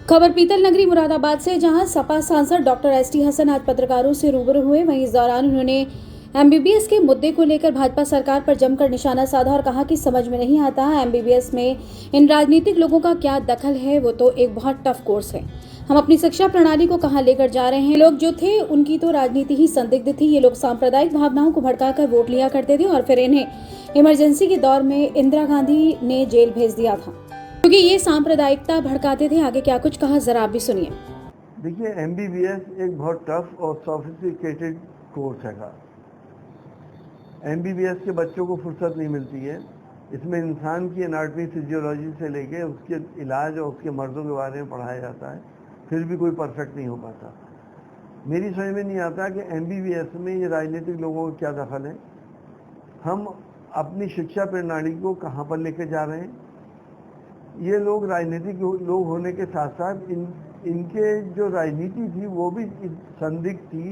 खबर पीतल नगरी मुरादाबाद से, जहां सपा सांसद डॉक्टर एसटी हसन आज पत्रकारों से रूबरू हुए। वहीं इस दौरान उन्होंने एमबीबीएस के मुद्दे को लेकर भाजपा सरकार पर जमकर निशाना साधा और कहा कि समझ में नहीं आता एमबीबीएस में इन राजनीतिक लोगों का क्या दखल है। वो तो एक बहुत टफ कोर्स है। हम अपनी शिक्षा प्रणाली को कहां लेकर जा रहे हैं। लोग जो थे उनकी तो राजनीति ही संदिग्ध थी। ये लोग सांप्रदायिक भावनाओं को भड़काकर वोट लिया करते थे और फिर इन्हें इमरजेंसी के दौर में इंदिरा गांधी ने जेल भेज दिया था क्योंकि ये सांप्रदायिकता भड़काते थे। आगे क्या कुछ कहा, जरा आप भी सुनिए। देखिए, एमबीबीएस एक बहुत टफ और सोफिस्टिकेटेड कोर्स है। एमबीबीएस के बच्चों को फुर्सत नहीं मिलती है। इसमें इंसान की एनाटमी फिजियोलॉजी से लेके उसके इलाज और उसके मर्ज़ों के बारे में पढ़ाया जाता है, फिर भी कोई परफेक्ट नहीं हो पाता। मेरी समझ में नहीं आता कि एमबीबीएस में ये राजनीतिक लोगों का क्या दखल है। हम अपनी शिक्षा प्रणाली को कहाँ पर लेकर जा रहे हैं। ये लोग राजनीतिक लोग होने के साथ साथ इनके जो राजनीति थी वो भी संदिग्ध थी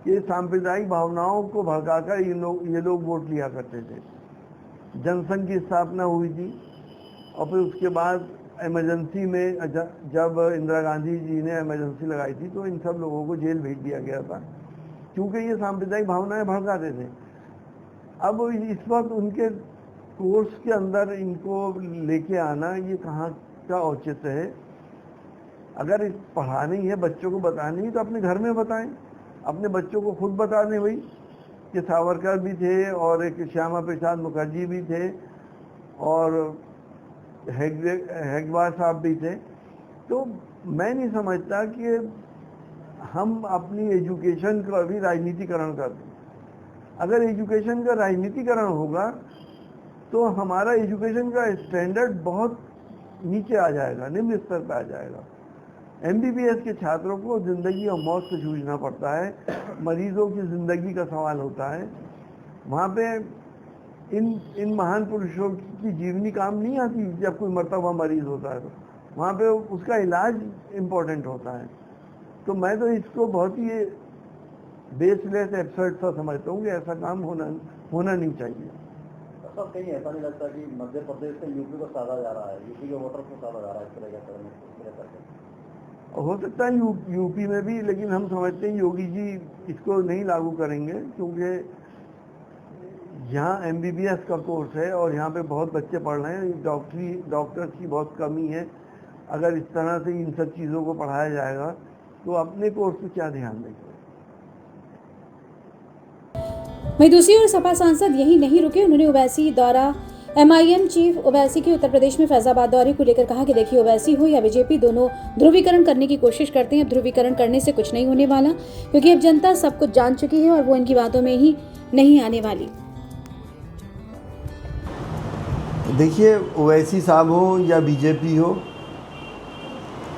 कि सांप्रदायिक भावनाओं को भड़काकर ये लोग वोट लिया करते थे। जनसंघ की स्थापना हुई थी और फिर उसके बाद इमरजेंसी में जब इंदिरा गांधी जी ने इमरजेंसी लगाई थी तो इन सब लोगों को जेल भेज दिया गया था क्योंकि ये सांप्रदायिक भावनाएं भड़काते थे। अब इस वक्त उनके कोर्स के अंदर इनको लेके आना ये कहाँ का औचित्य है। अगर पढ़ानी है, बच्चों को बतानी है तो अपने घर में बताएं, अपने बच्चों को खुद बता दें भाई कि सावरकर भी थे और एक श्यामा प्रसाद मुखर्जी भी थे और हेगवार साहब भी थे। तो मैं नहीं समझता कि हम अपनी एजुकेशन का भी राजनीतिकरण कर दें। अगर एजुकेशन का राजनीतिकरण होगा तो हमारा एजुकेशन का स्टैंडर्ड बहुत नीचे आ जाएगा, निम्न स्तर पर आ जाएगा। एमबीबीएस के छात्रों को ज़िंदगी और मौत से जूझना पड़ता है, मरीजों की ज़िंदगी का सवाल होता है। वहाँ पे इन महान पुरुषों की जीवनी काम नहीं आती। जब कोई मरता हुआ मरीज होता है तो वहाँ पे उसका इलाज इम्पोर्टेंट होता है। तो मैं तो इसको बहुत ही बेसलेस एब्सर्ड सा समझता हूँ कि ऐसा काम होना नहीं चाहिए। सर, कहीं ऐसा नहीं लगता कि मध्य प्रदेश से यूपी को साधा जा रहा है, यूपी के वोटर को साधा जा रहा है इस तरह करके? हो सकता है यूपी में भी, लेकिन हम समझते हैं योगी जी इसको नहीं लागू करेंगे क्योंकि यहाँ एमबीबीएस का कोर्स है और यहाँ पे बहुत बच्चे पढ़ रहे हैं। डॉक्टर्स की बहुत कमी है। अगर इस तरह से इन सब चीज़ों को पढ़ाया जाएगा तो अपने कोर्स पर क्या ध्यान देंगे। वहीं दूसरी ओर सपा सांसद यही नहीं रुके। उन्होंने ओवैसी दौरा एमआईएम चीफ ओवैसी के उत्तर प्रदेश में फैजाबाद दौरे को लेकर कहा कि देखिए, ओवैसी हो या बीजेपी, दोनों ध्रुवीकरण करने की कोशिश करते हैं। अब ध्रुवीकरण करने से कुछ नहीं होने वाला क्योंकि अब जनता सब कुछ जान चुकी है और वो इनकी बातों में ही नहीं आने वाली। देखिए, ओवैसी साहब हो या बीजेपी हो,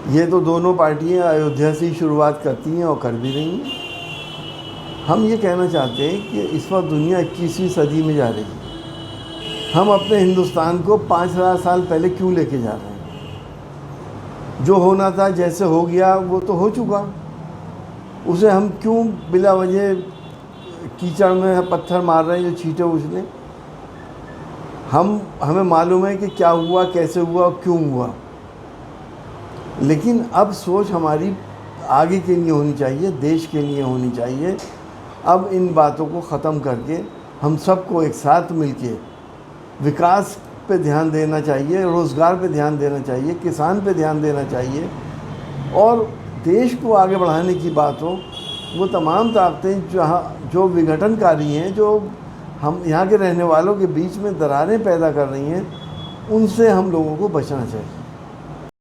ये तो दोनों पार्टियां अयोध्या से ही शुरुआत करती हैं और कर भी रही हैं। हम ये कहना चाहते हैं कि इस वक्त दुनिया 21वीं सदी में जा रही है। हम अपने हिंदुस्तान को 5000 साल पहले क्यों लेके जा रहे हैं। जो होना था, जैसे हो गया वो तो हो चुका, उसे हम क्यों बिला वजह कीचड़ में पत्थर मार रहे हैं जो छींटे उछले। हमें मालूम है कि क्या हुआ, कैसे हुआ, क्यों हुआ, लेकिन अब सोच हमारी आगे के लिए होनी चाहिए, देश के लिए होनी चाहिए। अब इन बातों को ख़त्म करके हम सबको एक साथ मिलके विकास पे ध्यान देना चाहिए, रोज़गार पे ध्यान देना चाहिए, किसान पे ध्यान देना चाहिए और देश को आगे बढ़ाने की बात हो। वो तमाम ताकतें जो विघटनकारी हैं, जो हम यहाँ के रहने वालों के बीच में दरारें पैदा कर रही हैं, उनसे हम लोगों को बचना चाहिए।